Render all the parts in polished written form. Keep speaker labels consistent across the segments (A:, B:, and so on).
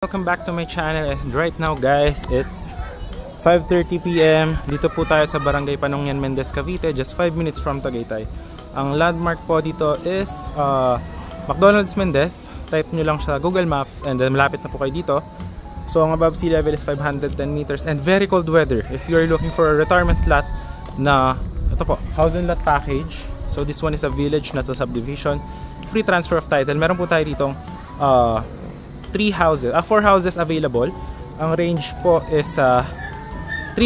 A: Welcome back to my channel. And right now guys, it's 5:30 PM. Dito po tayo sa Barangay Panungyan, Mendez, Cavite, just 5 minutes from Tagaytay. Ang landmark po dito is McDonald's Mendez. Type nyo lang sa Google Maps and then malapit na po kayo dito. So ang above sea level is 510 meters and very cold weather. If you're looking for a retirement lot na ito po, house and lot package. So this one is a village, not a subdivision. Free transfer of title. Meron po tayo ditong 4 houses available. Ang range po is 3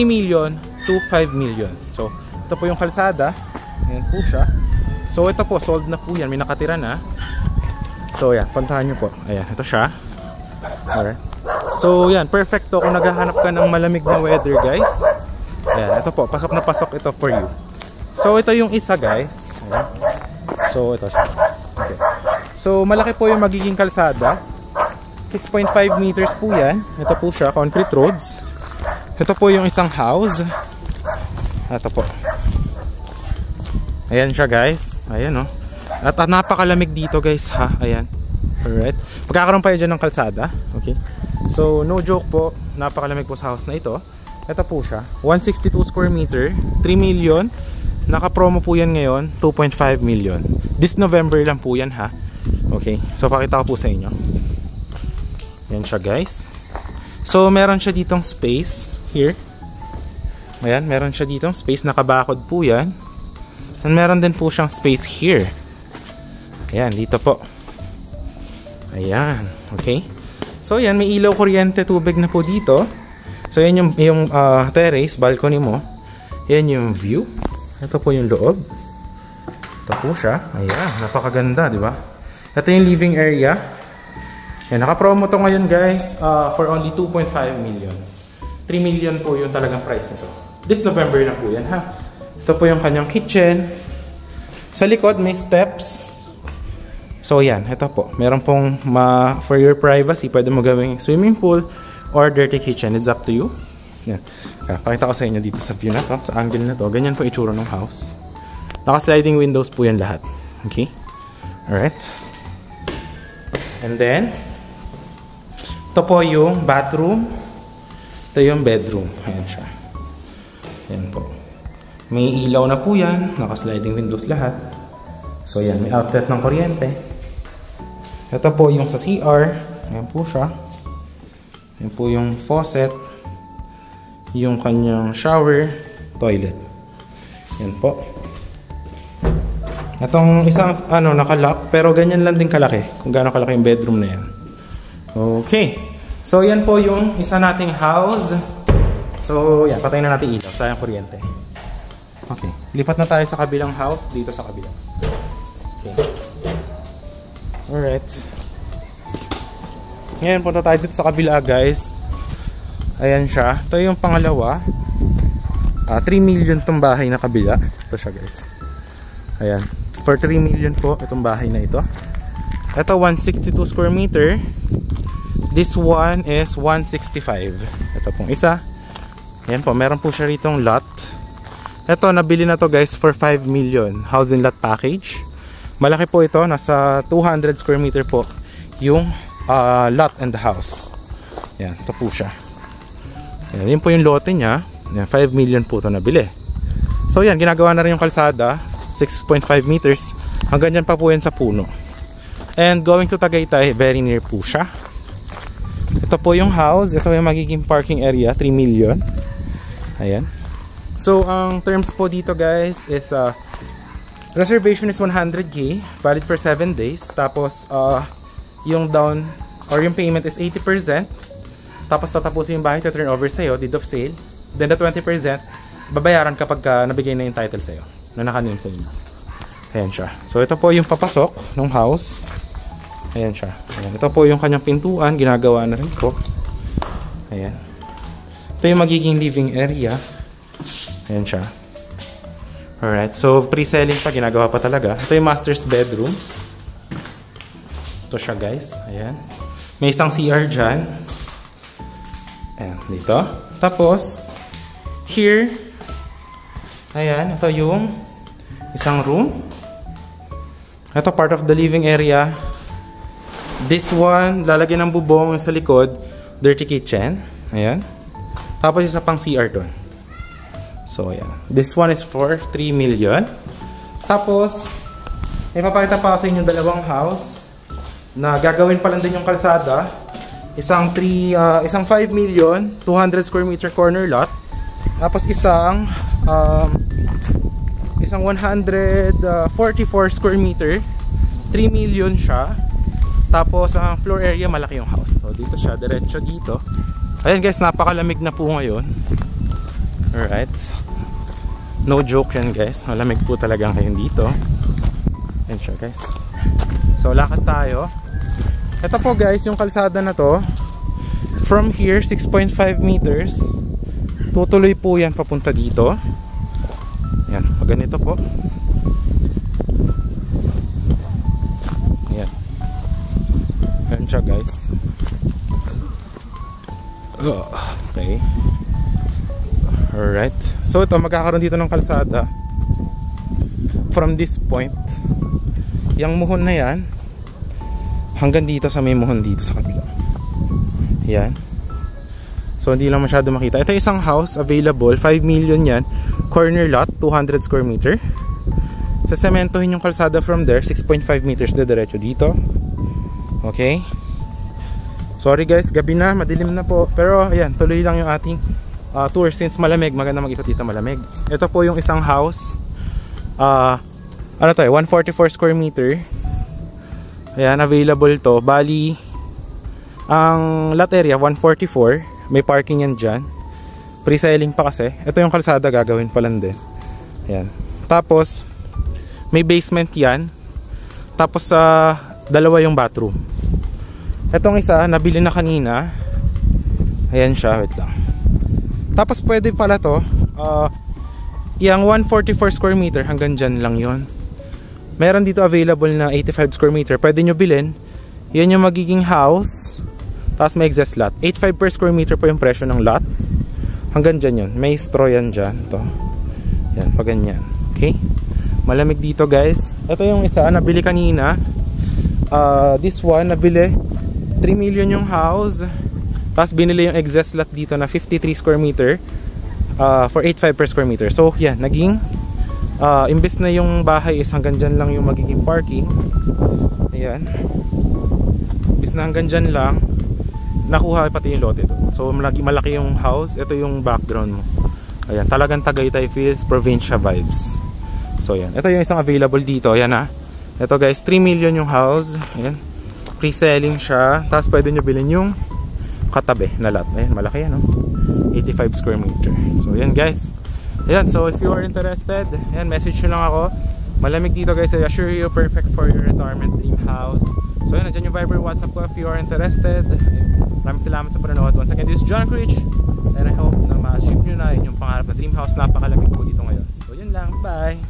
A: million to 5 million. So ito po yung kalsada. Ayan po siya. So ito po, sold na po yan. May nakatira na. So yan, puntahan nyo po. Ayan, ito siya. Alright. So yan, perfecto kung naghahanap ka ng malamig na weather guys. Ayan, ito po, pasok na pasok ito for you. So ito yung isa guys. Ayan. So ito siya. Okay. So malaki po yung magiging kalsada. 6.5 meters po yan. Ito po siya, concrete roads. Ito po yung isang house. Ito po. Ayan siya guys. Ayan oh. At napakalamig dito guys ha. Ayan. Alright. Magkakaroon pa dyan ng kalsada. Okay. So no joke po. Napakalamig po sa house na ito. Ito po siya. 162 square meter. 3 million. Naka-promo po yan ngayon. 2.5 million. This November lang po yan ha. Okay. So pakita ko po sa inyo. Yan siya guys. So meron siya ditong space here. Ayan, meron siya ditong space. Nakabakod po yan. And meron din po siyang space here. Ayan, dito po. Ayan, okay. So yan, may ilaw, kuryente, tubig na po dito. So yan yung terrace, balcony mo. Yan yung view. Ito po yung loob. Ito po siya. Ayan, napakaganda, di ba? Ito yung living area. Yan, naka-promo to ngayon guys for only 2.5 million. 3 million po yung talagang price nito. This November na po yan ha. Ito po yung kanyang kitchen. Sa likod may steps. So yan, ito po. Meron pong for your privacy, pwede mo gawing swimming pool or dirty kitchen. It's up to you. Yan. Pakita ko sa inyo dito sa view na to, sa angle na to. Ganyan po itsura ng house. Naka-sliding windows po yan lahat. Okay? Alright. And then ito po yung bathroom. Ito yung bedroom. Ayan siya. Ayan po. May ilaw na po yan. Naka-sliding windows lahat. So yan, may outlet ng kuryente. Ito po yung sa CR. Ayan po siya. Ayan po yung faucet. Yung kanyang shower. Toilet. Ayan po. Itong isang naka-lock. Pero ganyan lang din kalaki. Kung gaano kalaki yung bedroom na yan. Okay. So yan po yung isa nating house. So yan, patayin na natin ilaw. Sayang kuryente. Okay. Lipat na tayo sa kabilang house. Dito sa kabilang. Okay. Alright. Ngayon, punta tayo dito sa kabila guys. Ayan siya. Ito yung pangalawa. 3 million tong bahay na kabila. Ito siya guys. Ayan. For 3 million po itong bahay na ito. Ito 162 square meter. This one is 165. Ito pong isa. Ayan po, meron po siya ritong lot. Ito, nabili na to guys for 5 million. House and lot package. Malaki po ito, nasa 200 square meter po yung lot and the house. Ayan, ito po siya. Ayan, yun po yung lote niya. Ayan, 5 million po ito nabili. So yan, ginagawa na rin yung kalsada. 6.5 meters. Hanggang dyan pa po yan sa puno. And going to Tagaytay, very near po siya. Ito po yung house. Ito yung magiging parking area. 3 million. Ayan. So, ang terms po dito guys is reservation is 100k. Valid for 7 days. Tapos, yung down or yung payment is 80%. Tapos, tatapusin yung bahay to turn over sa'yo. Deed of sale. Then the 20% babayaran kapag nabigay na yung title sa'yo. Na naka-name sa inyo. Ayan siya. So, ito po yung papasok ng house. Ayan siya. Ayan. Ito po yung kanyang pintuan. Ginagawa na rin po. Ayan. Ito yung magiging living area. Ayan siya. Alright. So, pre-selling pa. Ginagawa pa talaga. Ito yung master's bedroom. Ito siya guys. Ayan. May isang CR dyan. Ayan. Dito. Tapos, here. Ayan. Ito yung isang room. Ito part of the living area. This one, lalagyan ng bubong sa likod. Dirty kitchen. Ayan. Tapos isa pang CR doon. So, ayan. This one is for 3 million. Tapos, ipapakita pa sa inyo dalawang house na gagawin pa lang din yung kalsada. Isang 5 million, 200 square meter corner lot. Tapos isang 144 square meter, 3 million siya. Tapos ang floor area malaki yung house. So dito siya, diretso dito. Ayan guys, napakalamig na po ngayon. Alright. No joke yan guys. Malamig po talaga ngayon dito. Ayan siya guys. So lakad tayo. Ito po guys, yung kalsada na to. From here, 6.5 meters. Tutuloy po yan papunta dito. Ayan, pag ganito po. Ayan. Ayan siya guys. Okay. Alright. So ito, magkakaroon dito ng kalsada. From this point, yung muhon na yan, hanggang dito sa may muhon dito sa kabila. Ayan. So hindi lang masyado makita. Ito isang house available, 5 million yan. Corner lot, 200 square meter. Sasementohin yung kalsada from there, 6.5 meters na diretso dito. Okay. Sorry guys, gabi na, madilim na po. Pero ayan, tuloy lang yung ating tour since malamig, maganda mag-ikot dito malamig. Ito po yung isang house. Ano to eh, 144 square meter. Ayan, available to. Bali, ang lot area, 144. May parking yan dyan. Pre-selling pa kasi. Ito yung kalsada, gagawin pa lang din. Ayan. Tapos, may basement yan. Tapos, dalawa yung bathroom. Etong isa, nabili na kanina. Ayan siya, wait lang. Tapos, pwede pala to. Yung 144 square meter, hanggang dyan lang yon. Meron dito available na 85 square meter. Pwede nyo bilhin. Yan yung magiging house. Tapos may exist lot. 8.5 per square meter po yung presyo ng lot. Hanggang dyan yun. May straw yan dyan. Ito. Yan, pag ganyan. Okay? Malamig dito guys. Ito yung isa, nabili kanina. This one, nabili 3 million yung house. Tapos binili yung exist lot dito na 53 square meter. For 8.5 per square meter. So, yan. Naging imbes na yung bahay is hanggang dyan lang yung magiging parking. Ayan. Imbes na hanggang dyan lang, nakuha pati yung lote doon. So malaki yung house. Ito yung background mo. Ayan, talagang Tagaytay feels, provincia vibes. So yan, ito yung isang available dito. Ayan ha. Ito guys, 3 million yung house. Ayan, pre-selling siya. Tapos pwede nyo bilhin yung katabi na lot. Ayan, malaki yan, no? 85 square meter. So yan guys. Ayan, so if you are interested, ayan, message nyo lang ako. Malamig dito guys. I assure you, perfect for your retirement dream house. So yun, nandiyan yung Viber WhatsApp ko if you are interested. Maraming salamat sa panonood. Once again, this is John Critch. And I hope na ma-ship nyo na yun yung pangarap na dream house. Napakalamig po dito ngayon. So yun lang, bye!